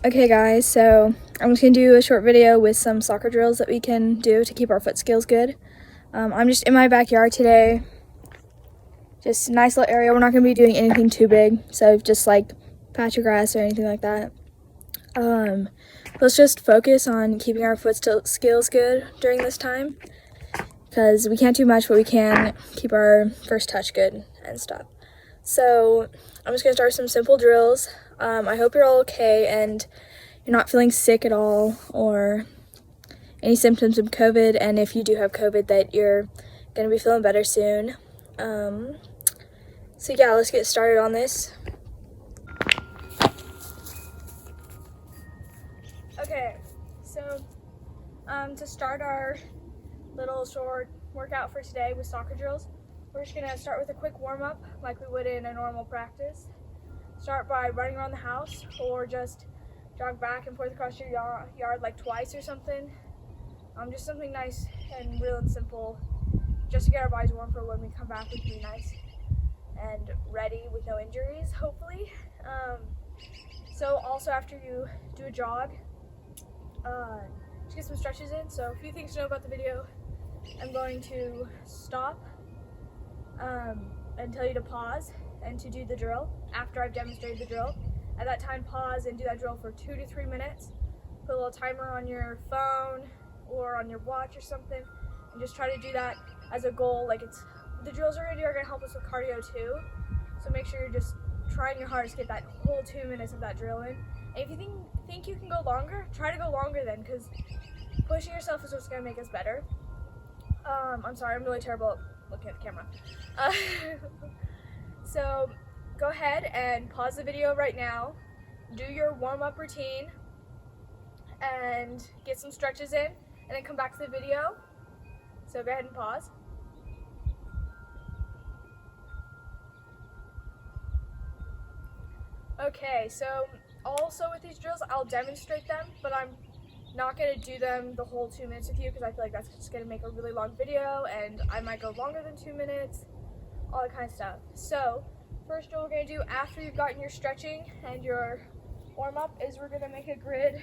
Okay guys, so I'm just going to do a short video with some soccer drills that we can do to keep our foot skills good. I'm just in my backyard today. Just a nice little area. We're not going to be doing anything too big, so just like patch of grass or anything like that. Let's just focus on keeping our foot skills good during this time, because we can't do much, but we can keep our first touch good and stuff. So I'm just going to start some simple drills. I hope you're all okay and you're not feeling sick at all or any symptoms of COVID, and if you do have COVID, that you're going to be feeling better soon. So yeah, let's get started on this. Okay, so to start our little short workout for today with soccer drills, we're just gonna start with a quick warm-up like we would in a normal practice. Start by running around the house or just jog back and forth across your yard like twice or something. Just something nice and real and simple, just to get our bodies warm for when we come back. We can be nice and ready with no injuries, hopefully. So also after you do a jog, just get some stretches in. So a few things to know about the video. I'm going to stop and tell you to pause and to do the drill after I've demonstrated the drill. At that time, pause and do that drill for 2 to 3 minutes. Put a little timer on your phone or on your watch or something, and just try to do that as a goal. Like, the drills we're gonna do are gonna help us with cardio too. So make sure you're just trying your hardest to get that whole 2 minutes of that drill in. And if you think you can go longer, try to go longer then, because pushing yourself is what's gonna make us better. I'm sorry, I'm really terrible at looking at the camera. So go ahead and pause the video right now, do your warm-up routine, and get some stretches in, and then come back to the video. So go ahead and pause. Okay, so also with these drills, I'll demonstrate them, but I'm not going to do them the whole 2 minutes with you, because I feel like that's just going to make a really long video, and I might go longer than 2 minutes, all that kind of stuff. So first drill we're going to do after you've gotten your stretching and your warm-up is we're going to make a grid,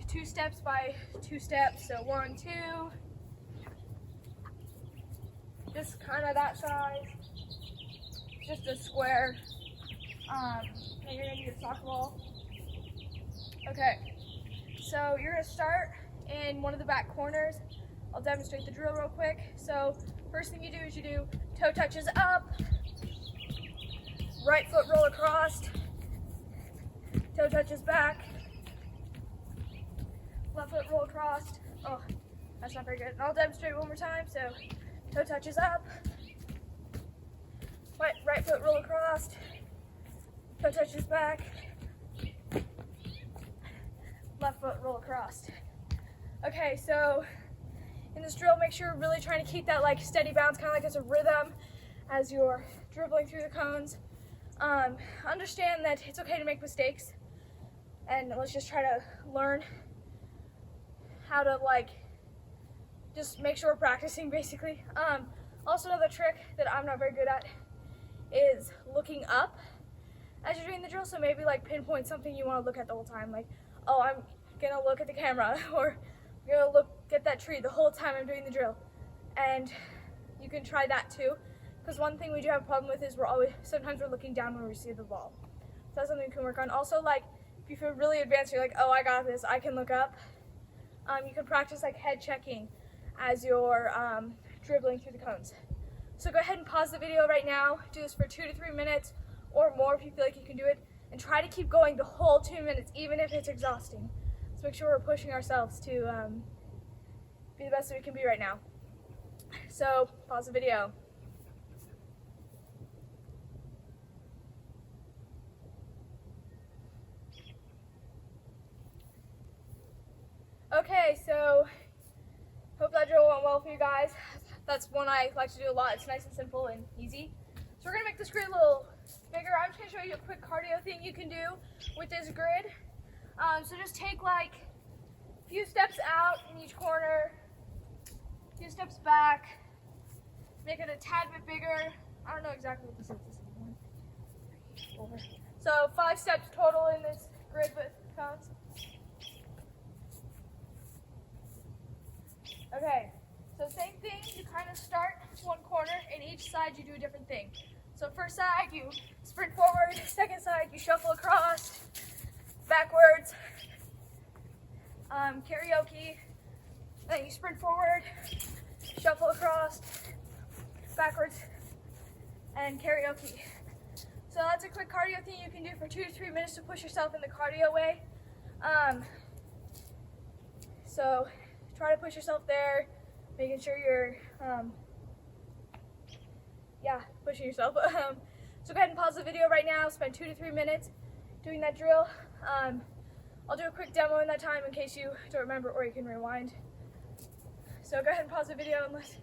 2 steps by 2 steps. So 1, 2, just kind of that size, just a square. You're going to need a soccer ball. Okay, so you're going to start in one of the back corners. I'll demonstrate the drill real quick. So first thing you do is you do toe touches up, right foot roll across, toe touches back, left foot roll across. Oh, that's not very good. And I'll demonstrate it one more time. So toe touches up, right foot roll across, toe touches back, left foot roll across. Okay, so in this drill, make sure you're really trying to keep that like steady bounce, kind of like it's a rhythm as you're dribbling through the cones. Understand that it's okay to make mistakes, and let's just try to learn how to just make sure we're practicing basically. Also another trick that I'm not very good at is looking up as you're doing the drill. So maybe pinpoint something you want to look at the whole time, like, oh, I'm gonna look at the camera, or I'm gonna look at that tree the whole time I'm doing the drill. And you can try that too, because one thing we do have a problem with is sometimes we're looking down when we receive the ball. So that's something we can work on. Also, if you feel really advanced, you're like, oh, I got this, I can look up. You can practice head checking as you're dribbling through the cones. So go ahead and pause the video right now. Do this for 2 to 3 minutes or more if you feel like you can do it, and try to keep going the whole 2 minutes, even if it's exhausting. Let's make sure we're pushing ourselves to be the best that we can be right now. So pause the video. Okay, so hope that drill went well for you guys. That's one I like to do a lot. It's nice and simple and easy. So we're gonna make this grid a little bigger. I'm just gonna show you a quick cardio thing you can do with this grid. So just take a few steps out in each corner, a few steps back, make it a tad bit bigger. I don't know exactly what this is. Over. So 5 steps total in this a different thing. So first side, you sprint forward. Second side, you shuffle across, backwards, karaoke. Then you sprint forward, shuffle across, backwards, and karaoke. So that's a quick cardio thing you can do for 2 to 3 minutes to push yourself in the cardio way. So try to push yourself there, making sure you're, pushing yourself. So go ahead and pause the video right now, spend 2 to 3 minutes doing that drill. I'll do a quick demo in that time in case you don't remember, or you can rewind. So go ahead and pause the video unless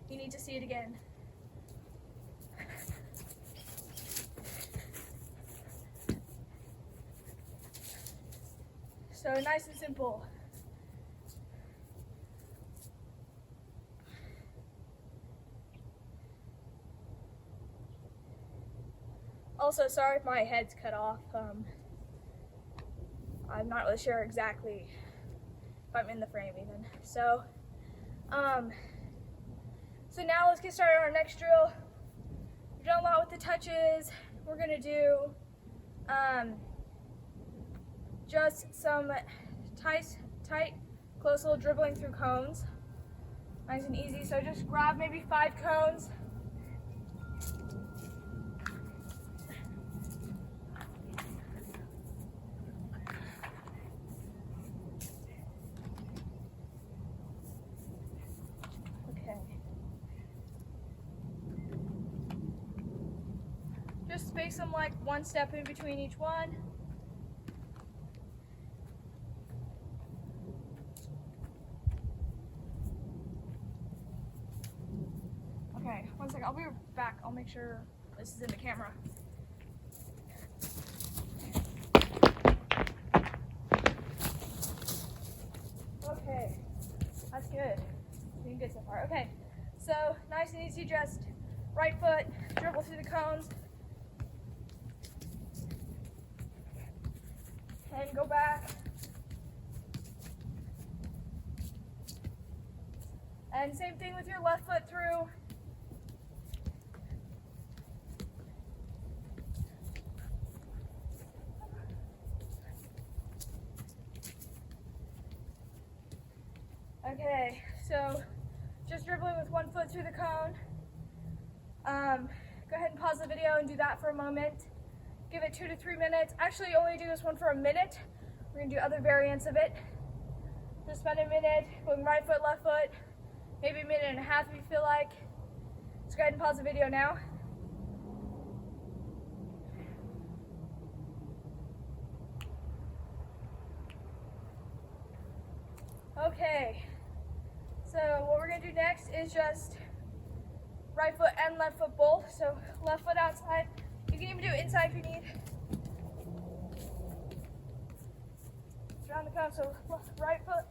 you need to see it again. So nice and simple. Also, sorry if my head's cut off. I'm not really sure exactly if I'm in the frame even. So now let's get started on our next drill. We've done a lot with the touches. We're gonna do just some tight, close little dribbling through cones. Nice and easy. So just grab maybe 5 cones. Just space them like 1 step in between each one. Okay, 1 second, I'll be back. I'll make sure this is in the camera. Okay, that's good. Doing good so far. Okay, so nice and easy, just right foot, dribble through the cones, and go back. And same thing with your left foot through. Okay, so just dribbling with 1 foot through the cone. Go ahead and pause the video and do that for a moment. Give it 2 to 3 minutes. Actually, only do this one for a minute. We're gonna do other variants of it. Just spend a minute going right foot, left foot, maybe a minute and a half if you feel like. Let's go ahead and pause the video now. Okay, so what we're gonna do next is just right foot and left foot both. So left foot outside. You can even do it inside if you need. Around the cone, so right foot,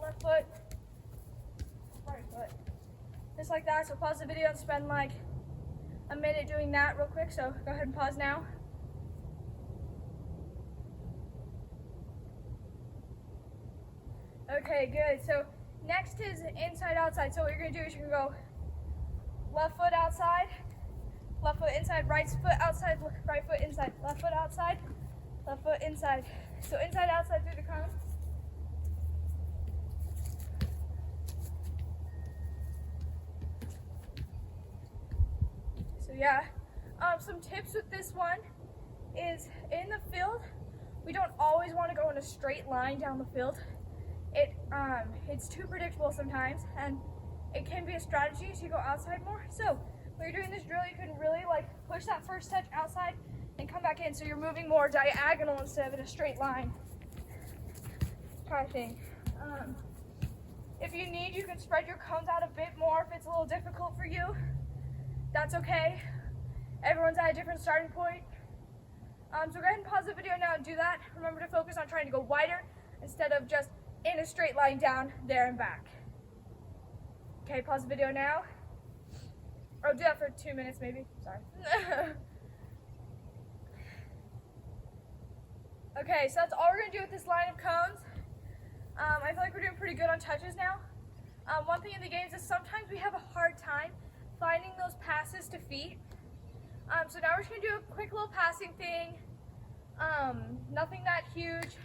left foot, right foot. Just like that, so pause the video and spend like a minute doing that real quick. So go ahead and pause now. Okay, good. So next is inside outside. So what you're gonna do is you're gonna go left foot outside, left foot inside, right foot outside, right foot inside, left foot outside, left foot inside. So inside outside through the cone. So yeah, some tips with this one is in the field, we don't always want to go in a straight line down the field. It's too predictable sometimes, and it can be a strategy to go outside more. So when you're doing this drill, you can really like push that first touch outside and come back in, so you're moving more diagonal instead of in a straight line kind of thing. If you need, you can spread your cones out a bit more if it's a little difficult for you. That's okay. Everyone's at a different starting point. So go ahead and pause the video now and do that. Remember to focus on trying to go wider instead of just in a straight line down, there and back. Okay, pause the video now. Or do that for 2 minutes maybe, sorry. Okay, so that's all we're gonna do with this line of cones. I feel like we're doing pretty good on touches now. One thing in the games is sometimes we have a hard time finding those passes to feet. So now we're just gonna do a quick little passing thing. Nothing that huge,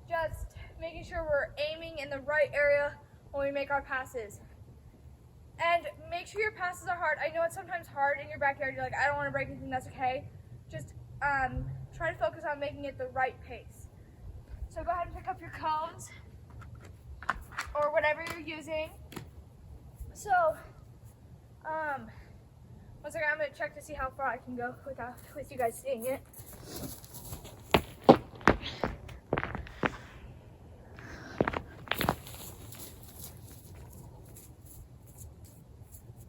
just making sure we're aiming in the right area when we make our passes. And make sure your passes are hard. I know it's sometimes hard in your backyard. You're like, I don't want to break anything. That's okay. Just try to focus on making it the right pace. So go ahead and pick up your cones or whatever you're using. So, one second, I'm going to check to see how far I can go with you guys seeing it.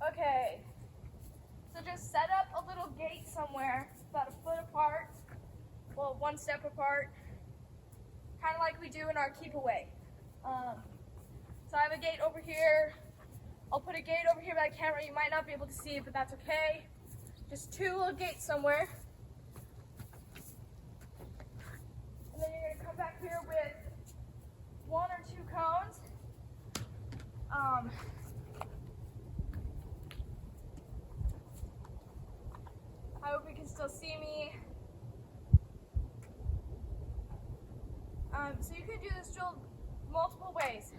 Okay, so just set up a little gate somewhere, about a foot apart, well, 1 step apart, kind of like we do in our keep away. So I have a gate over here. I'll put a gate over here by the camera. You might not be able to see it, but that's okay. Just 2 little gates somewhere. And then you're going to come back here with 1 or 2 cones. I hope you can still see me. So you can do this drill multiple ways.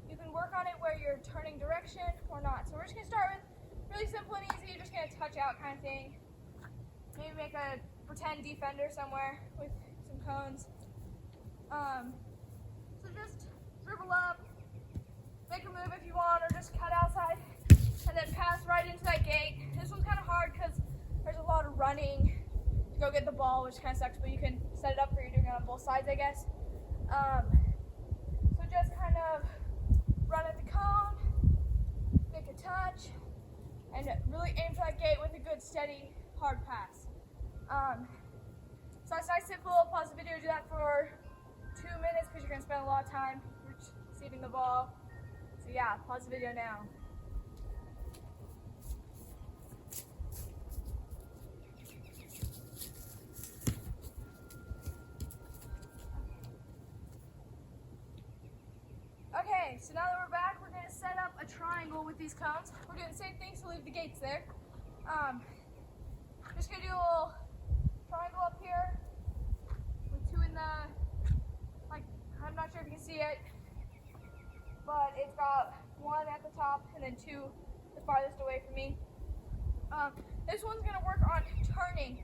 You can work on it where you're turning direction or not. So we're just going to start with really simple and easy. You're just going to touch out kind of thing. Maybe make a pretend defender somewhere with some cones. So just dribble up, make a move if you want, or just cut outside, and then pass right into that gate. This one's kind of hard because there's a lot of running to go get the ball, which kind of sucks, but you can set it up where you're doing it on both sides, I guess. So just kind of run at the cone, make a touch, and really aim for that gate with a good, steady, hard pass. So that's nice, simple. Pause the video, do that for 2 minutes because you're going to spend a lot of time receiving the ball. So yeah, pause the video now. Okay, so now that we're back, we're going to set up a triangle with these cones. We're doing the same thing, so leave the gates there. Just going to do a little triangle up here with 2 in the, like, I'm not sure if you can see it, but it's got 1 at the top and then 2 the farthest away from me. This one's going to work on turning.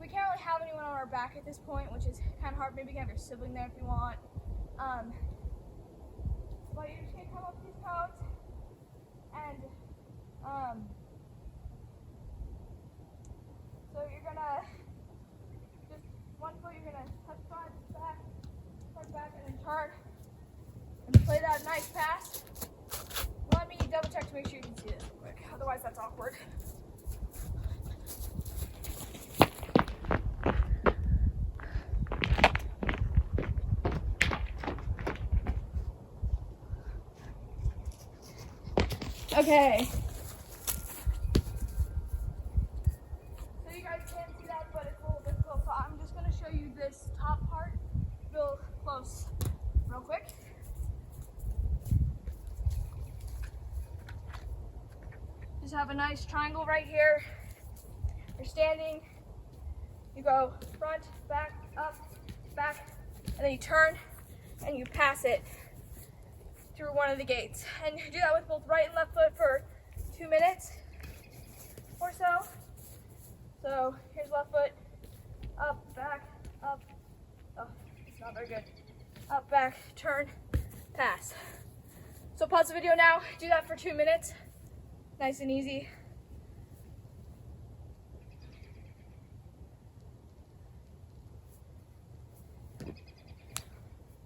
We can't really have anyone on our back at this point, which is kind of hard. Maybe you can have your sibling there if you want. But you're just going to come up these cones and so you're going to just 1 foot, you're going to touch front, back, and then turn and play that nice pass. Let me double check to make sure you can see this real quick, otherwise that's awkward. Okay. So you guys can't see that, but it's a little difficult. So I'm just going to show you this top part real close, real quick. Just have a nice triangle right here. You're standing. You go front, back, up, back, and then you turn and you pass it through one of the gates. And do that with both right and left foot for 2 minutes or so. So here's left foot, up, back, up, oh, it's not very good. Up, back, turn, pass. So pause the video now, do that for 2 minutes. Nice and easy.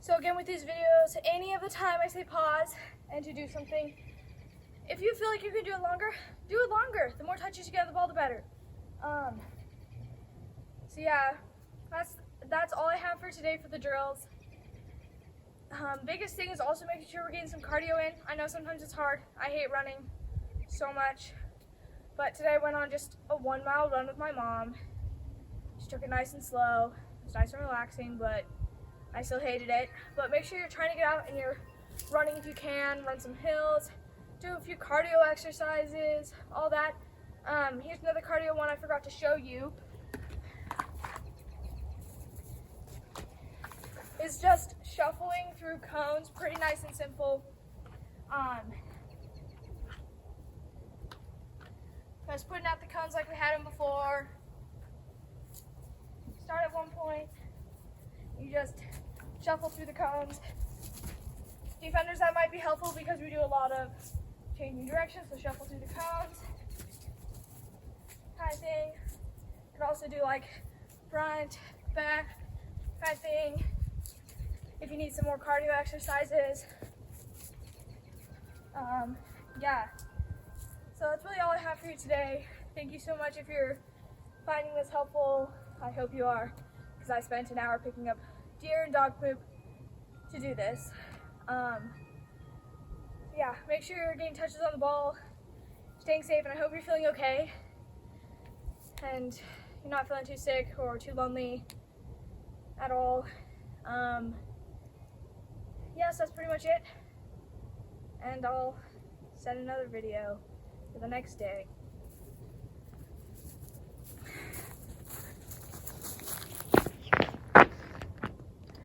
So again, with these videos, any of the time I say pause and to do something, if you feel like you can do it longer. The more touches you get on the ball, the better. So yeah, that's all I have for today for the drills. Biggest thing is also making sure we're getting some cardio in. I know sometimes it's hard. I hate running so much. But today I went on just a 1 mile run with my mom. She took it nice and slow. It was nice and relaxing, but I still hated it. But make sure you're trying to get out and you're running if you can. Run some hills, do a few cardio exercises, all that. Here's another cardio one I forgot to show you. It's just shuffling through cones, pretty nice and simple. Just putting out the cones like we had them before. Start at one point, you just shuffle through the cones. Defenders, that might be helpful because we do a lot of changing directions, so shuffle through the cones kind of thing. You can also do like front, back kind of thing if you need some more cardio exercises. Yeah, so that's really all I have for you today. Thank you so much if you're finding this helpful. I hope you are, because I spent an hour picking up deer and dog poop to do this. Yeah, make sure you're getting touches on the ball, staying safe, and I hope you're feeling okay and you're not feeling too sick or too lonely at all. Yes, that's pretty much it, and I'll send another video for the next day.